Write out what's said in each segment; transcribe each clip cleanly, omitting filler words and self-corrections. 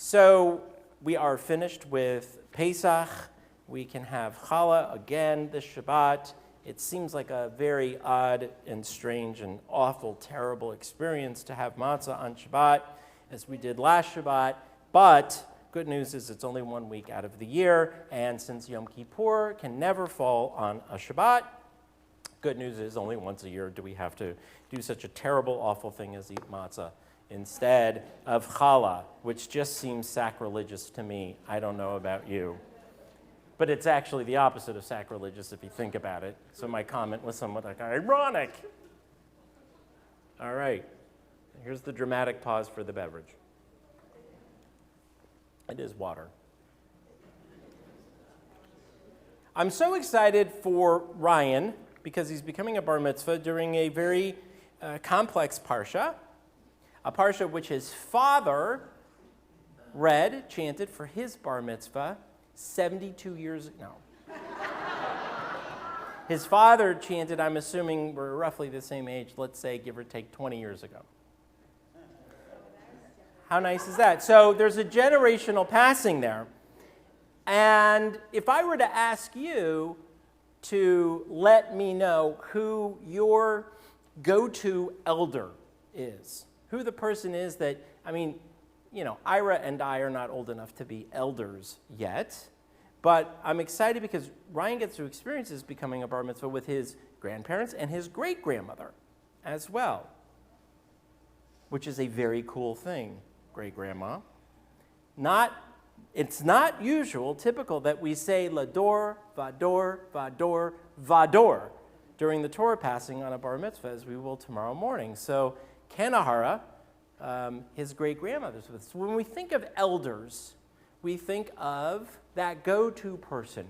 So we are finished with Pesach. We can have challah again this Shabbat. It seems like a very odd and strange and awful, terrible experience to have matzah on Shabbat, as we did last Shabbat. But good news is it's only 1 week out of the year, and since Yom Kippur can never fall on a Shabbat, good news is only once a year do we have to do such a terrible, awful thing as eat matzah instead of challah, which just seems sacrilegious to me. I don't know about you. But it's actually the opposite of sacrilegious if you think about it. So my comment was somewhat like ironic. All right. Here's the dramatic pause for the beverage. It is water. I'm so excited for Ryan because he's becoming a bar mitzvah during a very complex parsha, a parsha which his father chanted for his bar mitzvah 72 years ago. No. His father chanted, I'm assuming we're roughly the same age, let's say give or take 20 years ago. How nice is that? So there's a generational passing there. And if I were to ask you to let me know who your go-to elder is, who the person is that, Ira and I are not old enough to be elders yet, but I'm excited because Ryan gets to experience this becoming a bar mitzvah with his grandparents and his great-grandmother as well, which is a very cool thing, great-grandma. It's not typical that we say Lador, Vador, Vador, Vador during the Torah passing on a bar mitzvah, as we will tomorrow morning. So Kenahara, his great-grandmother's with us. So when we think of elders, we think of that go-to person.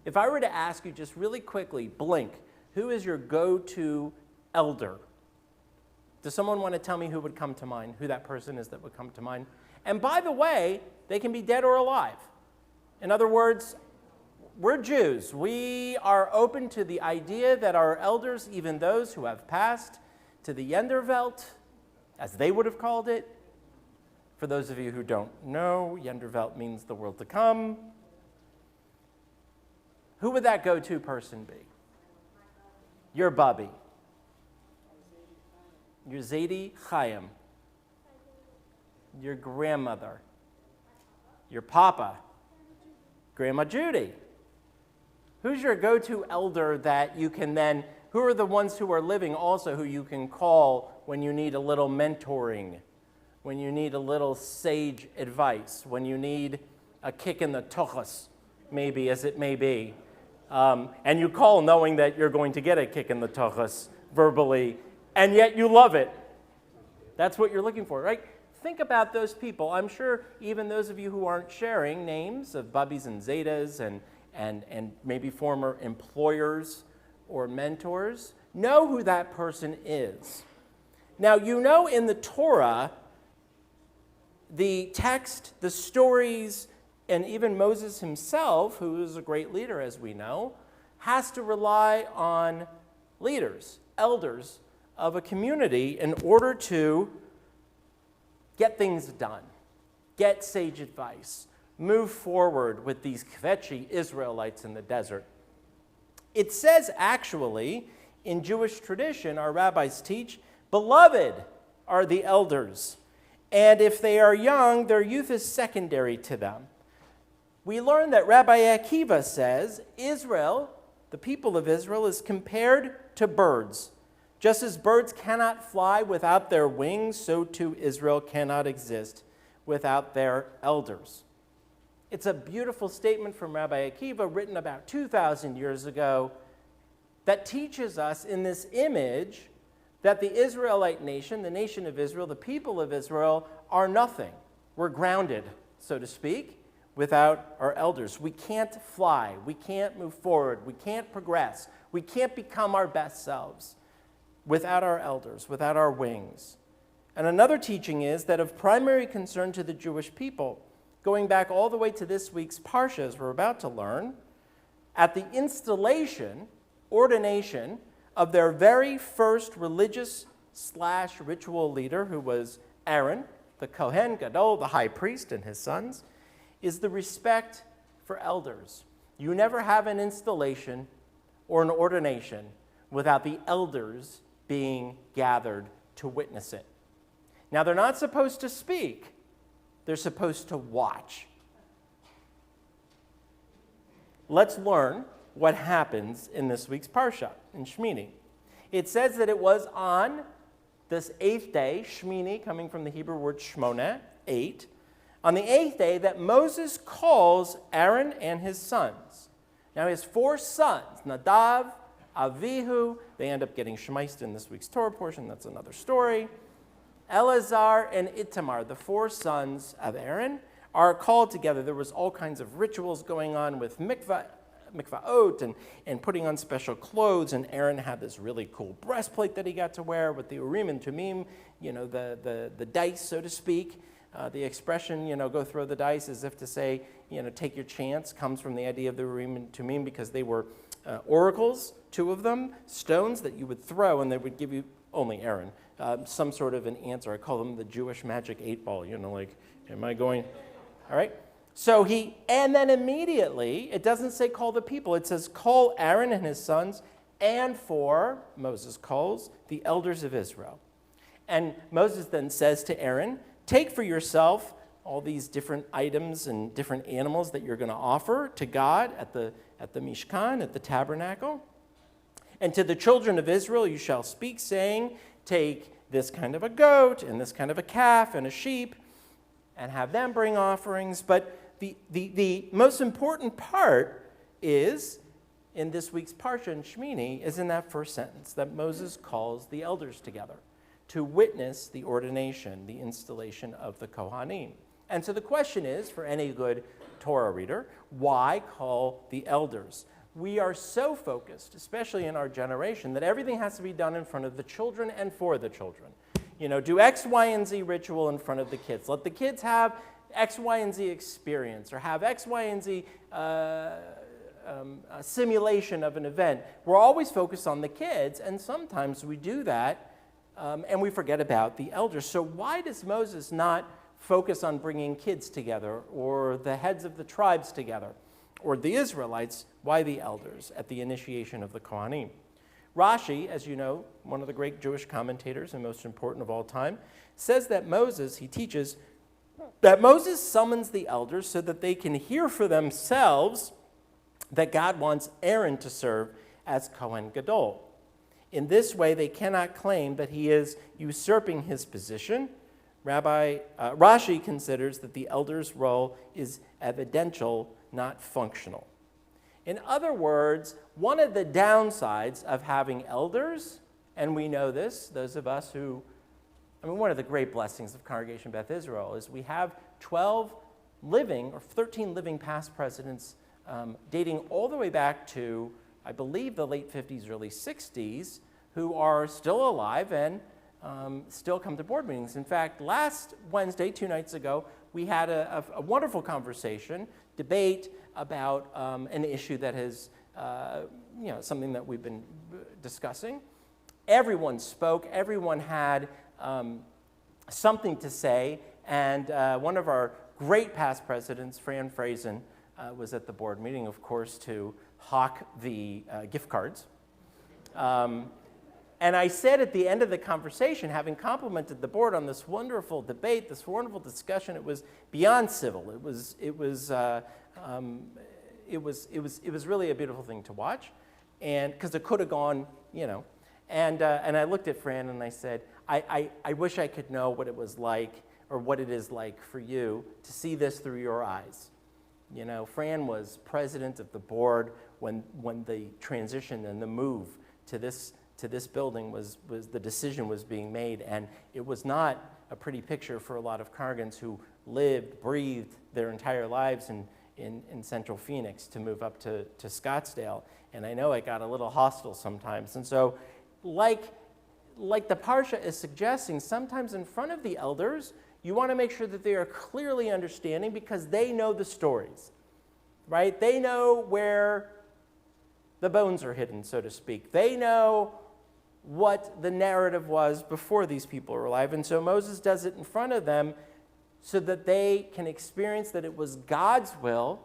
If I were to ask you just really quickly, blink, who is your go-to elder? Does someone want to tell me who would come to mind, who that person is that would come to mind? And by the way, they can be dead or alive. In other words, we're Jews. We are open to the idea that our elders, even those who have passed to the Yenderwelt, as they would have called it. For those of you who don't know, Yenderwelt means the world to come. Who would that go-to person be? Your Bubby. Your Zaidi Chaim. Your grandmother. Your Papa. Grandma Judy. Who's your go-to elder that you can then, who are the ones who are living also who you can call when you need a little mentoring, when you need a little sage advice, when you need a kick in the tuchus, maybe as it may be. And you call knowing that you're going to get a kick in the tuchus verbally, and yet you love it. That's what you're looking for, right? Think about those people. I'm sure even those of you who aren't sharing names of Bubbies and Zetas and maybe former employers or mentors know who that person is. Now, in the Torah, the text, the stories, and even Moses himself, who is a great leader, as we know, has to rely on leaders, elders of a community in order to get things done, get sage advice, move forward with these kvetchy Israelites in the desert. It says, actually, in Jewish tradition, our rabbis teach, beloved are the elders, and if they are young, their youth is secondary to them. We learn that Rabbi Akiva says, Israel, the people of Israel, is compared to birds. Just as birds cannot fly without their wings, so too Israel cannot exist without their elders. It's a beautiful statement from Rabbi Akiva written about 2,000 years ago that teaches us in this image that the Israelite nation, the nation of Israel, the people of Israel, are nothing. We're grounded, so to speak, without our elders. We can't fly. We can't move forward. We can't progress. We can't become our best selves without our elders, without our wings. And another teaching is that of primary concern to the Jewish people, going back all the way to this week's Parsha, as we're about to learn, at the ordination of their very first religious/ritual leader, who was Aaron, the Kohen Gadol, the high priest, and his sons, is the respect for elders. You never have an installation or an ordination without the elders being gathered to witness it. Now, they're not supposed to speak. They're supposed to watch. Let's learn what happens in this week's Parsha, in Shmini. It says that it was on this 8th day, Shmini, coming from the Hebrew word shmoneh, 8, on the 8th day that Moses calls Aaron and his sons. Now, he has 4 sons, Nadav, Avihu. They end up getting shmeiced in this week's Torah portion. That's another story. Eleazar and Itamar, the 4 sons of Aaron, are called together. There was all kinds of rituals going on with mikvaot and putting on special clothes, and Aaron had this really cool breastplate that he got to wear with the Urim and Tumim, the dice, so to speak. The expression, go throw the dice, as if to say, take your chance, comes from the idea of the Urim and Tumim, because they were oracles, 2 of them, stones that you would throw, and they would give you, only Aaron, some sort of an answer. I call them the Jewish magic 8-ball, am I going? All right. So and then immediately, it doesn't say call the people. It says call Aaron and his sons, and Moses calls the elders of Israel. And Moses then says to Aaron, take for yourself all these different items and different animals that you're going to offer to God at the Mishkan, at the tabernacle. And to the children of Israel you shall speak, saying, take this kind of a goat and this kind of a calf and a sheep, and have them bring offerings. But the most important part is, in this week's Parsha in Shmini, is in that first sentence, that Moses calls the elders together to witness the ordination, the installation of the Kohanim. And so the question is, for any good Torah reader, why call the elders? We are so focused, especially in our generation, that everything has to be done in front of the children and for the children. Do X, Y, and Z ritual in front of the kids. Let the kids have X, Y, and Z experience, or have X, Y, and Z simulation of an event. We're always focused on the kids, and sometimes we do that, and we forget about the elders. So why does Moses not focus on bringing kids together, or the heads of the tribes together, or the Israelites? Why the elders at the initiation of the Kohanim? Rashi, as you know, one of the great Jewish commentators and most important of all time, says that he teaches that Moses summons the elders so that they can hear for themselves that God wants Aaron to serve as Kohen Gadol. In this way, they cannot claim that he is usurping his position. Rashi considers that the elder's role is evidential, not functional. In other words, one of the downsides of having elders, and we know this, those of us who, one of the great blessings of Congregation Beth Israel is we have 13 living past presidents dating all the way back to, I believe, the late 50s, early 60s, who are still alive and still come to board meetings. In fact, last Wednesday, 2 nights ago, we had a wonderful conversation, debate about an issue that is something that we've been discussing. Everyone spoke. Everyone had something to say. And one of our great past presidents, Fran Frazen, was at the board meeting, of course, to hawk the gift cards. And I said at the end of the conversation, having complimented the board on this wonderful debate, this wonderful discussion, it was beyond civil. It was really a beautiful thing to watch, and because it could have gone, And I looked at Fran and I said, I wish I could know what it was like, or what it is like for you to see this through your eyes. Fran was president of the board when the transition and the move to this building was the decision was being made, and it was not a pretty picture for a lot of congregants who lived, breathed their entire lives in Central Phoenix to move up to Scottsdale. And I know it got a little hostile sometimes. And so, like the Parsha is suggesting, sometimes in front of the elders, you want to make sure that they are clearly understanding, because they know the stories, right? They know where the bones are hidden, so to speak. They know what the narrative was before these people were alive. And so Moses does it in front of them so that they can experience that it was God's will,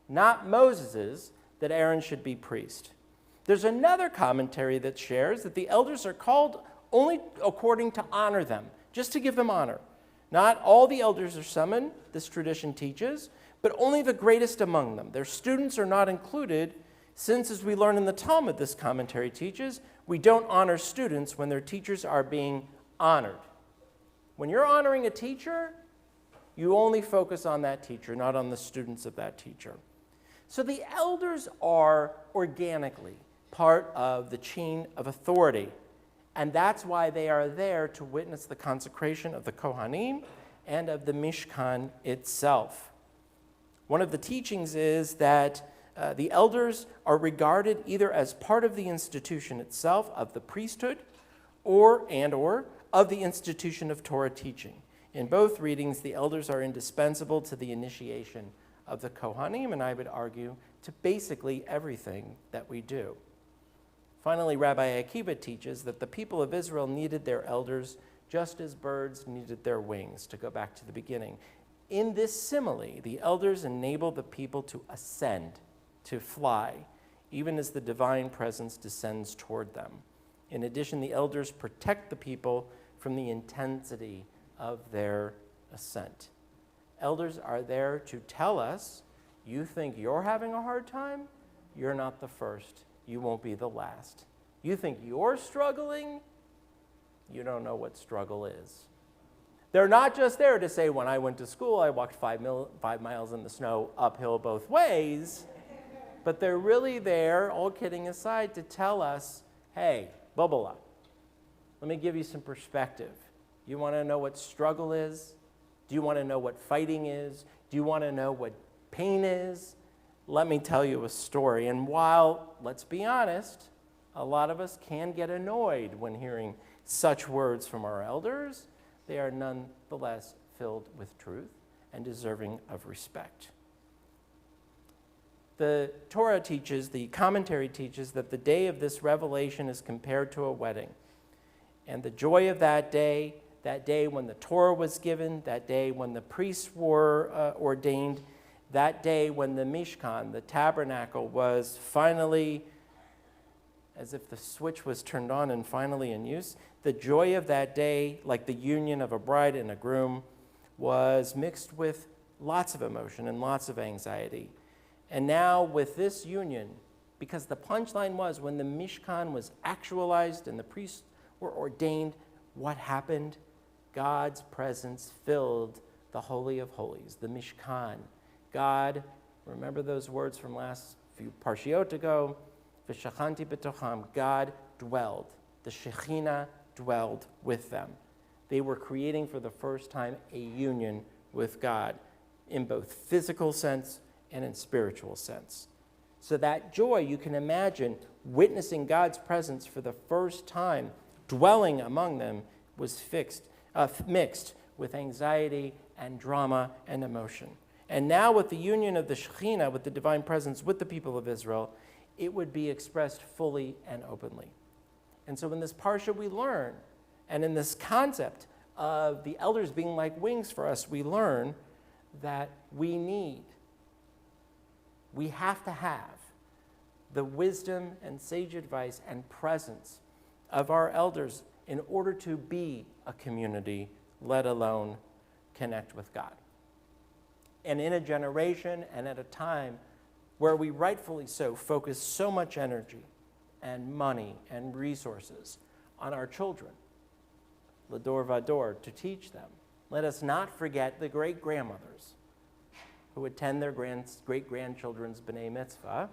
not Moses's, that Aaron should be priest. There's another commentary that shares that the elders are called only according to honor them, just to give them honor. Not all the elders are summoned, this tradition teaches, but only the greatest among them. Their students are not included, since, as we learn in the Talmud, this commentary teaches, we don't honor students when their teachers are being honored. When you're honoring a teacher, you only focus on that teacher, not on the students of that teacher. So the elders are organically part of the chain of authority, and that's why they are there to witness the consecration of the Kohanim and of the Mishkan itself. One of the teachings is that the elders are regarded either as part of the institution itself of the priesthood or of the institution of Torah teaching. In both readings, the elders are indispensable to the initiation of the Kohanim, and I would argue to basically everything that we do. Finally, Rabbi Akiva teaches that the people of Israel needed their elders just as birds needed their wings, to go back to the beginning. In this simile, the elders enable the people to ascend, to fly, even as the divine presence descends toward them. In addition, the elders protect the people from the intensity of their ascent. Elders are there to tell us, you think you're having a hard time? You're not the first. You won't be the last. You think you're struggling? You don't know what struggle is. They're not just there to say, when I went to school, I walked 5 miles in the snow uphill both ways. But they're really there, all kidding aside, to tell us, hey, bubble up. Let me give you some perspective. You want to know what struggle is? Do you want to know what fighting is? Do you want to know what pain is? Let me tell you a story. And while, let's be honest, a lot of us can get annoyed when hearing such words from our elders, they are nonetheless filled with truth and deserving of respect. The Torah teaches, the commentary teaches, that the day of this revelation is compared to a wedding. And the joy of that day when the Torah was given, that day when the priests were ordained, that day when the Mishkan, the tabernacle, was finally, as if the switch was turned on and finally in use, the joy of that day, like the union of a bride and a groom, was mixed with lots of emotion and lots of anxiety. And now with this union, because the punchline was when the Mishkan was actualized and the priests were ordained, what happened? God's presence filled the Holy of Holies, the Mishkan. God, remember those words from last few parshiot ago, V'shachanti b'tocham, God dwelled. The Shekhinah dwelled with them. They were creating for the first time a union with God in both physical sense and in spiritual sense. So that joy, you can imagine, witnessing God's presence for the first time, dwelling among them, was mixed with anxiety and drama and emotion. And now with the union of the Shekhinah, with the divine presence with the people of Israel, it would be expressed fully and openly. And so in this parsha we learn, and in this concept of the elders being like wings for us, we learn that we have to have the wisdom and sage advice and presence of our elders in order to be a community, let alone connect with God. And in a generation and at a time where we rightfully so focus so much energy and money and resources on our children, Lador Vador, to teach them, let us not forget the great-grandmothers who attend their great-grandchildren's B'nai Mitzvah,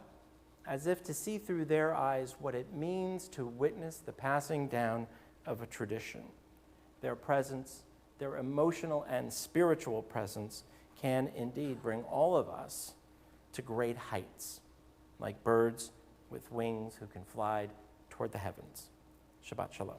as if to see through their eyes what it means to witness the passing down of a tradition. Their presence, their emotional and spiritual presence, can indeed bring all of us to great heights, like birds with wings who can fly toward the heavens. Shabbat Shalom.